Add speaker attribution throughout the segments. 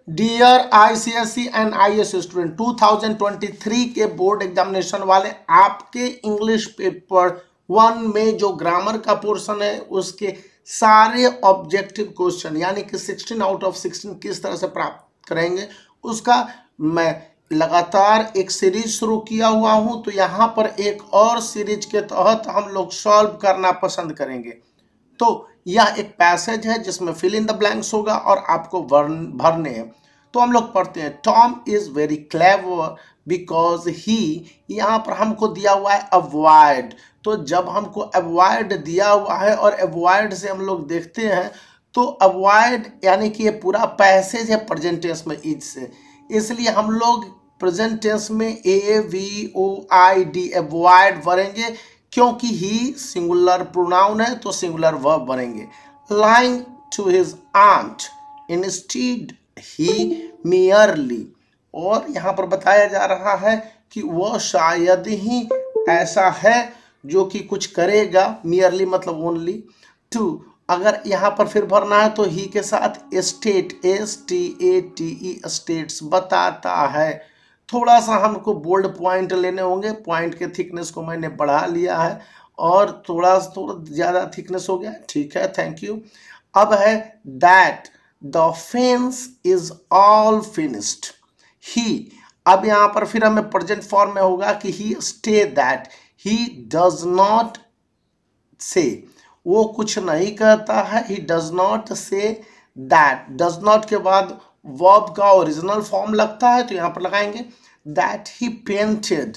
Speaker 1: Dear ICSE and IAS student, 2023 के board examination वाले आपके इंग्लिश पेपर 1 में जो ग्रामर का पोर्शन है उसके सारे ऑब्जेक्टिव क्वेश्चन यानी कि 16 आउट ऑफ 16 किस तरह से प्राप्त करेंगे उसका मैं लगातार एक सीरीज शुरू किया हुआ हूं। तो यहाँ पर एक और सीरीज के तहत हम लोग सॉल्व करना पसंद करेंगे। तो यह एक पैसेज है जिसमें फिल इन द ब्लैंक्स होगा और आपको भरने हैं। तो हम लोग पढ़ते हैं, Tom is very clever because he, यहाँ पर हमको दिया हुआ है अवॉइड। तो जब हमको अवॉइड दिया हुआ है और अवॉइड से हम लोग देखते हैं तो अवॉइड यानी कि ये पूरा पैसेज है प्रेजेंट टेंस में इज से, इसलिए हम लोग प्रेजेंट टेंस में AVOID अवॉइड भरेंगे क्योंकि ही सिंगुलर प्रोनाउन है तो सिंगुलर वर्ब बनेंगे। Lying to his aunt instead he merely, और यहाँ पर बताया जा रहा है कि वह शायद ही ऐसा है जो कि कुछ करेगा, मियरली मतलब ओनली। टू, अगर यहाँ पर फिर भरना है तो ही के साथ स्टेट STATE स्टेट्स बताता है। थोड़ा सा हमको बोल्ड पॉइंट लेने होंगे, पॉइंट के थिकनेस को मैंने बढ़ा लिया है और थोड़ा ज़्यादा थिकनेस हो गया, ठीक है, थैंक यू। अब है that the fence is all finished he, अब यहाँ पर फिर हमें प्रेजेंट फॉर्म में होगा कि he stay that, he does not say, वो कुछ नहीं कहता है, he does not say that. Does not के बाद वर्ब का ओरिजिनल फॉर्म लगता है तो यहाँ पर लगाएंगे that he painted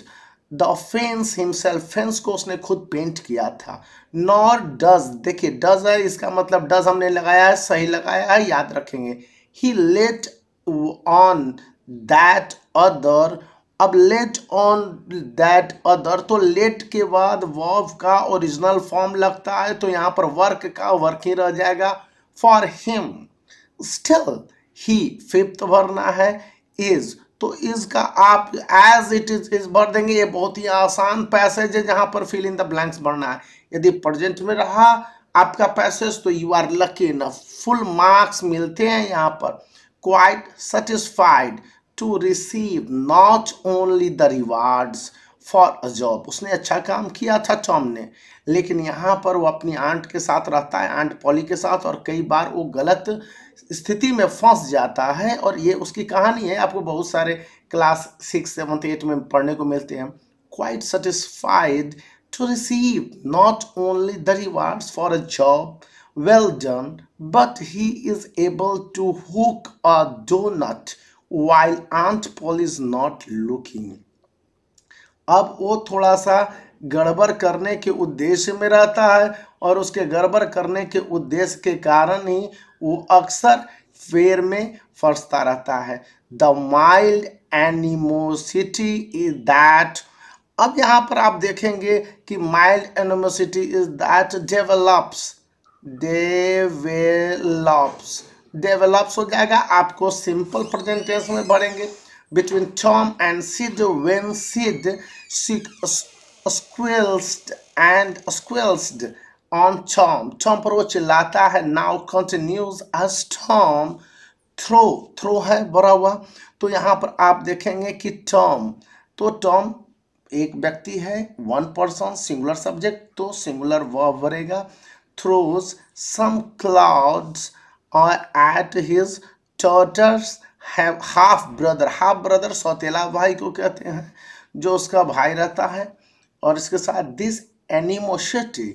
Speaker 1: the fence himself, fence को उसने खुद पेंट किया था। नॉर डज, देखिए डज है, इसका मतलब डज हमने लगाया है, सही लगाया है, याद रखेंगे। ही लेट ऑन दैट अदर, अब लेट ऑन दैट अदर, तो लेट के बाद वर्ब का ओरिजिनल फॉर्म लगता है तो यहाँ पर वर्क का वर्क ही रह जाएगा, for him. Still he, fifth भरना है इज, तो इज का आप एज इट इज भर देंगे। ये बहुत ही आसान पैसेज है जहां पर फिल इन द ब्लैंक्स भरना है। यदि प्रेजेंट में रहा आपका पैसेज तो you are lucky enough, full marks मिलते हैं यहाँ पर। Quite satisfied to receive not only the rewards for a job, उसने अच्छा काम किया था टॉम ने, लेकिन यहाँ पर वो अपनी आंट के साथ रहता है, आंट पॉली के साथ, और कई बार वो गलत स्थिति में फंस जाता है और ये उसकी कहानी है, आपको बहुत सारे क्लास 6, 7, 8 में पढ़ने को मिलते हैं। Quite satisfied to receive not only the rewards for a job well done, but he is able to hook a donut while Aunt Polly is not looking. अब वो थोड़ा सा गड़बड़ करने के उद्देश्य में रहता है और उसके गड़बड़ करने के उद्देश्य के कारण ही वो अक्सर फेर में फंसता रहता है। The mild animosity is that, अब यहाँ पर आप देखेंगे कि mild animosity is that develops हो जाएगा, आपको सिंपल प्रेजेंट टेंस में भरेंगे। Between Tom and Sid when Sid squelched on Tom, Tom पर वो चिल्लाता है। Now continues as Tom throw है भरा हुआ, तो यहाँ पर आप देखेंगे कि टॉम, तो टॉम एक व्यक्ति है, वन पर्सन, सिंगुलर सब्जेक्ट तो सिंगुलर वर्ब भरेगा। Throws some clouds at his tutor's half brother सौतेला भाई को कहते हैं जो उसका भाई रहता है। और इसके साथ this animosity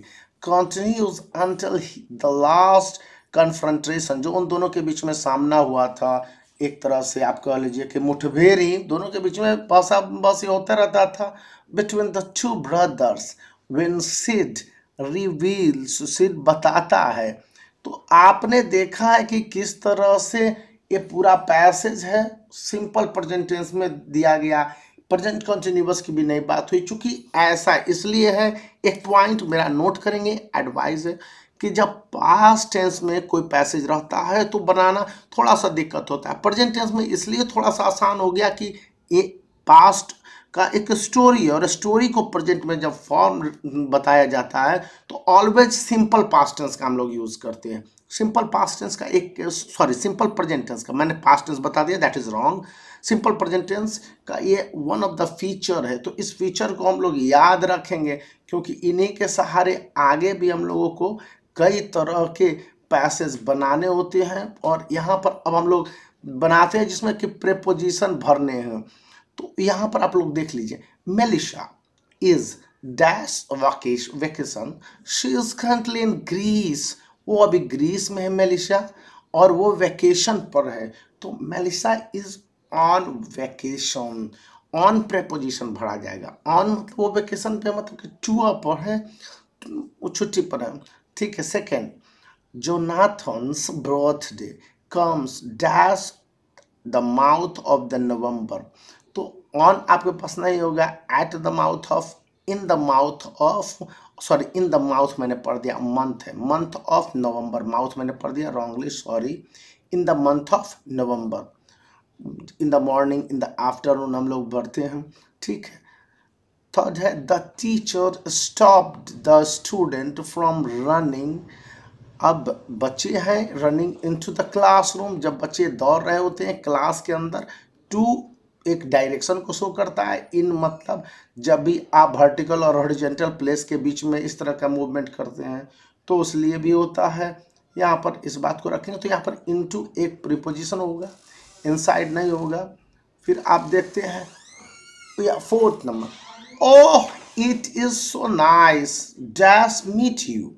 Speaker 1: continues until the last confrontation, जो उन दोनों के बीच में सामना हुआ था, एक तरह से आप कह लीजिए कि मुठभेड़ ही दोनों के बीच में बस होता रहता था। Between the two brothers when Sid reveals, Sid बताता है। तो आपने देखा है कि किस तरह से ये पूरा पैसेज है सिंपल प्रेजेंट टेंस में दिया गया, प्रेजेंट कंटिन्यूअस की भी नई बात हुई, चूंकि ऐसा इसलिए है। एक पॉइंट मेरा नोट करेंगे, एडवाइस है कि जब पास्ट टेंस में कोई पैसेज रहता है तो बनाना थोड़ा सा दिक्कत होता है। प्रेजेंट टेंस में इसलिए थोड़ा सा आसान हो गया कि ये पास्ट का एक स्टोरी है, और स्टोरी को प्रेजेंट में जब फॉर्म बताया जाता है तो ऑलवेज सिंपल पास्ट टेंस का हम लोग यूज करते हैं। सिंपल पास्ट टेंस का एक सिंपल प्रेजेंट टेंस का, मैंने पास्ट टेंस बता दिया, that is wrong. Simple present tense का ये वन ऑफ द फीचर है, तो इस फीचर को हम लोग याद रखेंगे, क्योंकि इन्हीं के सहारे आगे भी हम लोगों को कई तरह के पैसेज बनाने होते हैं, और यहाँ पर अब हम लोग बनाते हैं जिसमें कि प्रेपोजिशन भरने हैं। तो यहाँ पर आप लोग देख लीजिए, Melissa is dash vacation, she is currently in Greece, वो अभी ग्रीस में है मेलिशा, और वो वेकेशन पर है। तो Melissa is on vacation, on preposition भरा जाएगा। ऑन मतलब वो वेकेशन पे, मतलब कि टू पर है, वो छुट्टी पर है, ठीक है। Second, Jonathan's birthday comes dash the month of the November, तो ऑन आपके पास नहीं होगा, at the month of, in the month of, sorry in the month मैंने पढ़ दिया, मंथ है, मंथ ऑफ नवंबर, माउथ मैंने पढ़ दिया wrongly, sorry. In the month of November, in the morning, in the afternoon हम लोग बढ़ते हैं, ठीक है। थर्ड है, the teacher stopped the student from running, अब बच्चे हैं रनिंग इनटू द क्लासरूम, जब बच्चे दौड़ रहे होते हैं क्लास के अंदर। टू एक डायरेक्शन को शो करता है, इन मतलब जब भी आप वर्टिकल और हॉरिजॉन्टल प्लेस के बीच में इस तरह का मूवमेंट करते हैं तो उसलिए भी होता है। यहाँ पर इस बात को रखेंगे, तो यहाँ पर इनटू एक प्रीपोजिशन होगा, इनसाइड नहीं होगा। फिर आप देखते हैं fourth number, oh it is so nice dash meet you,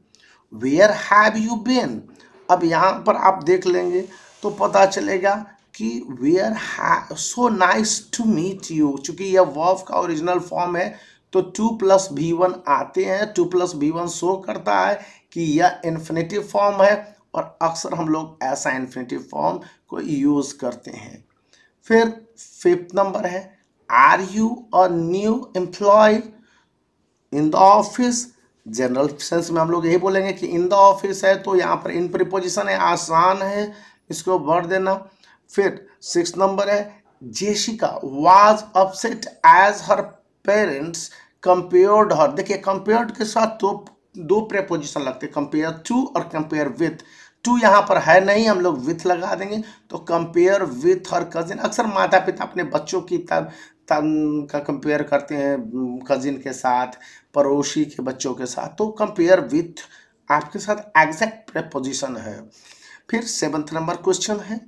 Speaker 1: where have you been. अब यहाँ पर आप देख लेंगे तो पता चलेगा कि वेयर है, so nice to meet you, चूंकि यह वर्ब का ओरिजिनल फॉर्म है तो 2+V1 आते हैं, 2+V1 शो करता है कि यह इन्फिनेटिव फॉर्म है, और अक्सर हम लोग ऐसा इन्फिनेटिव फॉर्म को यूज करते हैं। फिर फिफ्थ नंबर है, are you a new employ in the office, general sense में हम लोग यही बोलेंगे कि इन द ऑफिस है, तो यहाँ पर इन प्रीपोजिशन है, आसान है, इसको भर देना। फिर सिक्स नंबर है, Jessica was upset as her parents compared her, देखिए कंपेयर्ड के साथ दो प्रीपोजिशन लगते हैं, कंपेयर टू और कंपेयर विथ। टू यहाँ पर है नहीं, हम लोग विथ लगा देंगे, तो कंपेयर विथ हर कजिन, अक्सर माता पिता अपने बच्चों की का कंपेयर करते हैं कजिन के साथ, पड़ोसी के बच्चों के साथ, तो कंपेयर विथ आपके साथ एग्जैक्ट प्रीपोजिशन है। फिर सेवंथ नंबर क्वेश्चन है,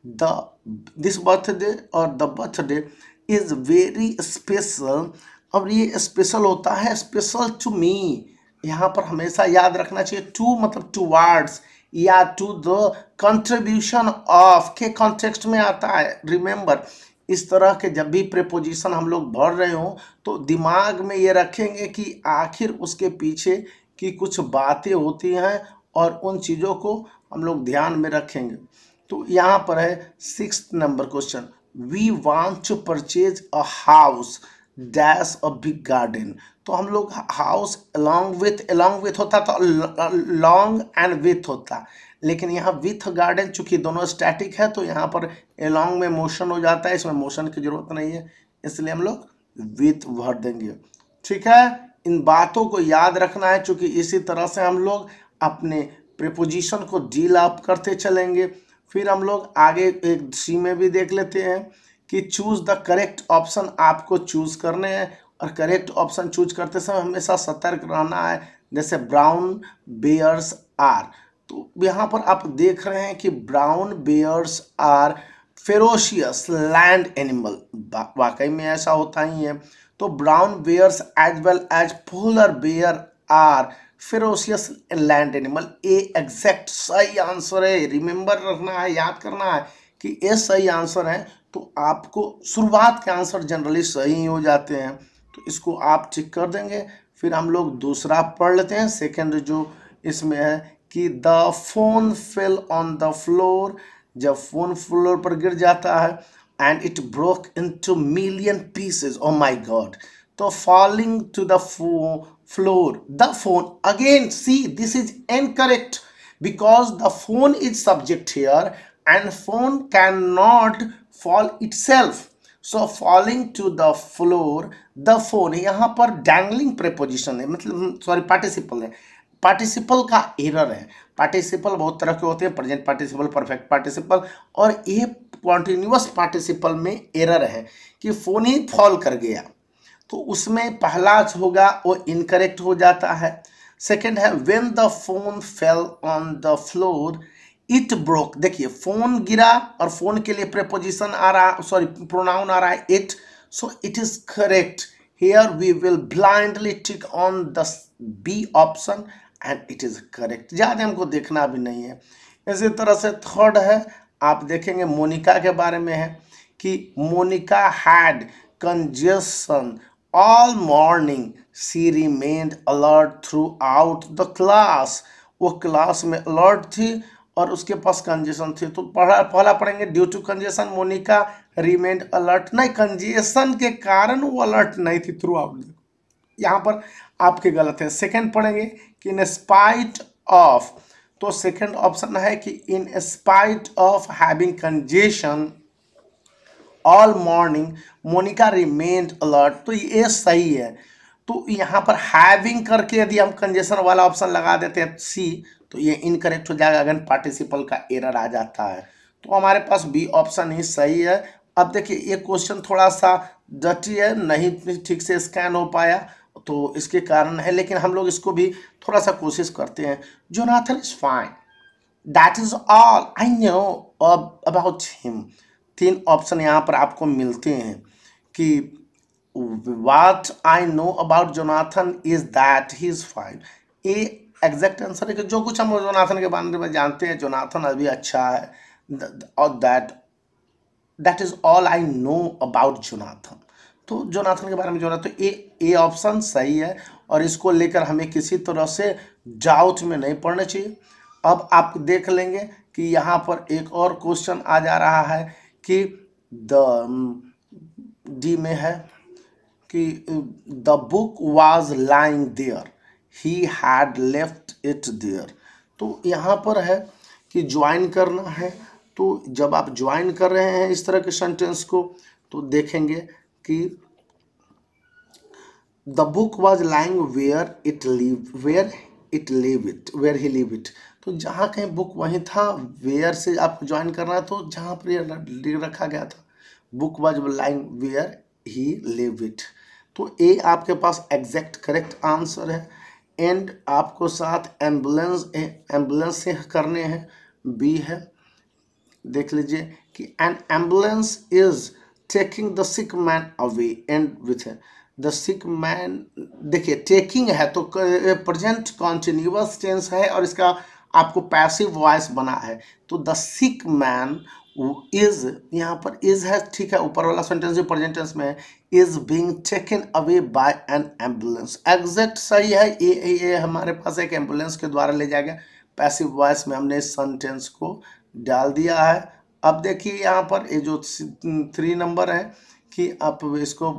Speaker 1: दिस बर्थडे और the birthday is very special, अब ये स्पेशल होता है, स्पेशल टू मी, यहाँ पर हमेशा याद रखना चाहिए, टू मतलब टूवर्ड्स या टू द कंट्रीब्यूशन ऑफ के कॉन्टेक्स्ट में आता है। रिमेंबर, इस तरह के जब भी प्रीपोजिशन हम लोग भर रहे हो तो दिमाग में ये रखेंगे कि आखिर उसके पीछे की कुछ बातें होती हैं, और उन चीज़ों को हम लोग ध्यान में रखेंगे। तो यहाँ पर है sixth number question, we want to purchase a house dash a big garden, तो हम लोग हाउस अलॉन्ग विथ होता तो लॉन्ग एंड विथ होता, लेकिन यहाँ विथ गार्डन चूंकि दोनों स्टैटिक है तो यहाँ पर अलॉन्ग में मोशन हो जाता है, इसमें मोशन की जरूरत नहीं है, इसलिए हम लोग विथ भर देंगे, ठीक है। इन बातों को याद रखना है, चूंकि इसी तरह से हम लोग अपने प्रीपोजिशन को डील अप करते चलेंगे। फिर हम लोग आगे एक सी में भी देख लेते हैं कि चूज द करेक्ट ऑप्शन आपको चूज करने हैं, और करेक्ट ऑप्शन चूज करते समय हमेशा सतर्क रहना है, जैसे ब्राउन बेयर्स आर, तो यहाँ पर आप देख रहे हैं कि brown bears are ferocious land animal, वाकई में ऐसा होता ही है। तो brown bears as well as polar bear are ferocious land animal, A exact सही आंसर है। रिमेंबर रखना है, याद करना है कि ये सही आंसर है, तो आपको शुरुआत के आंसर जनरली सही हो जाते हैं, तो इसको आप ठीक कर देंगे। फिर हम लोग दूसरा पढ़ लेते हैं, सेकंड जो इसमें है कि the phone fell on the floor, जब फोन फ्लोर पर गिर जाता है, and it broke into million pieces, oh my God, तो falling to the floor, the phone, again see this is incorrect because the phone is subject here and phone cannot fall itself, so falling to the floor the phone, यहाँ पर dangling preposition है, मतलब sorry participle है, participle का error है। Participle बहुत तरह के होते हैं, प्रेजेंट पार्टिसिपल, परफेक्ट पार्टिसिपल, और ये कॉन्टिन्यूअस पार्टिसिपल में एरर है कि फोन ही फॉल कर गया, तो उसमें पहला होगा वो इनकरेक्ट हो जाता है। सेकंड है when the phone fell on the floor it broke, देखिए फोन गिरा और फोन के लिए प्रेपोजिशन आ रहा, सॉरी प्रोनाउन आ रहा है it, so it is correct. Here we will blindly tick on the B option and it is correct, ज़्यादा हमको देखना भी नहीं है। इसी तरह से थर्ड है, आप देखेंगे मोनिका के बारे में है कि Monica had congestion all morning, she remained alert throughout the class, वो क्लास में अलर्ट थी और उसके पास कंजेशन थी, तो पहला पढ़ेंगे due to congestion Monica remained alert, नहीं कंजेशन के कारण वो अलर्ट नहीं थी थ्रू आउट, यहाँ पर आपके गलत है। सेकंड पढ़ेंगे कि इन स्पाइट ऑफ, तो सेकंड ऑप्शन है कि in spite of having congestion all morning Monica remained alert, तो ये सही है। तो यहाँ पर हैविंग करके यदि हम कंजेशन वाला ऑप्शन लगा देते हैं सी, तो ये इनकरेक्ट हो जाएगा, अगर पार्टिसिपल का एरर आ जाता है। तो हमारे पास बी ऑप्शन ही सही है। अब देखिए ये क्वेश्चन थोड़ा सा डटी है, नहीं ठीक से स्कैन हो पाया, तो इसके कारण है, लेकिन हम लोग इसको भी थोड़ा सा कोशिश करते हैं। Jonathan is fine, that is all I know about him. तीन ऑप्शन यहाँ पर आपको मिलते हैं कि what I know about Jonathan is that he is fine, ये एग्जैक्ट आंसर है कि जो कुछ हम जोनाथन के बारे में जानते हैं, जोनाथन अभी अच्छा है, और that is all I know about Jonathan, तो जोनाथन के बारे में जो है, तो ए ऑप्शन सही है और इसको लेकर हमें किसी तरह से डाउट में नहीं पड़ना चाहिए। अब आप देख लेंगे कि यहाँ पर एक और क्वेश्चन आ जा रहा है कि डी में है कि the book was lying there, he had left it there, तो यहाँ पर है कि ज्वाइन करना है। तो जब आप ज्वाइन कर रहे हैं इस तरह के सेंटेंस को, तो देखेंगे कि the book was lying where he leave it, तो जहाँ कहीं बुक वहीं था, वेयर से आपको ज्वाइन करना है, तो जहाँ पर ये रखा गया था book was lying where he leave it, तो ए आपके पास एग्जैक्ट करेक्ट आंसर है। एंड आपको साथ एम्बुलेंस से करने हैं, बी है। देख लीजिए कि N ambulance is taking the sick man away, and with the sick man, देखिए टेकिंग है तो प्रेजेंट कॉन्टिन्यूअस टेंस है और इसका आपको पैसिव वॉइस बना है, तो द सिक मैन इज, यहाँ पर इज है, ठीक है, ऊपर वाला सेंटेंस भी प्रेजेंट टेंस में है, is being taken away by N ambulance, exact सही है। ये हमारे पास एक एम्बुलेंस के द्वारा ले जाएगा, पैसिव वॉइस में हमने इस सेंटेंस को डाल दिया है। अब देखिए यहाँ पर ये जो 3 नंबर है कि आप इसको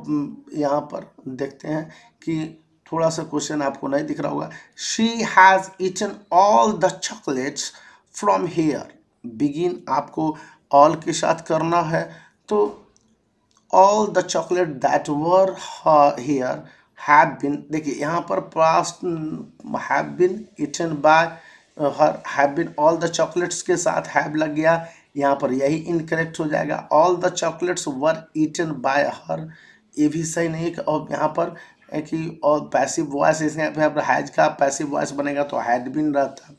Speaker 1: यहाँ पर देखते हैं कि थोड़ा सा क्वेश्चन आपको नहीं दिख रहा होगा, she has eaten all the chocolates from here, begin आपको ऑल के साथ करना है, तो all the chocolate that were here have been, देखिए यहाँ पर past have been eaten by her, have been all the chocolates के साथ हैव लग गया, यहाँ पर यही इनकरेक्ट हो जाएगा। All the chocolates were eaten by her, ये भी सही नहीं है। और यहाँ पर है कि और पैसिव वॉइस, इसमें यहाँ पर हैज का पैसिव वॉइस बनेगा तो हैड बीन रहता।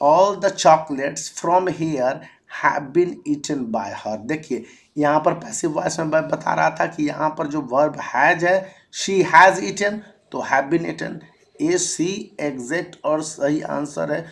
Speaker 1: All the chocolates from here have been eaten by her, देखिए यहाँ पर पैसिव वॉइस में बता रहा था कि यहाँ पर जो वर्ब हैज है, शी हैज़ ईटन, तो have been eaten, A C exact और सही आंसर है।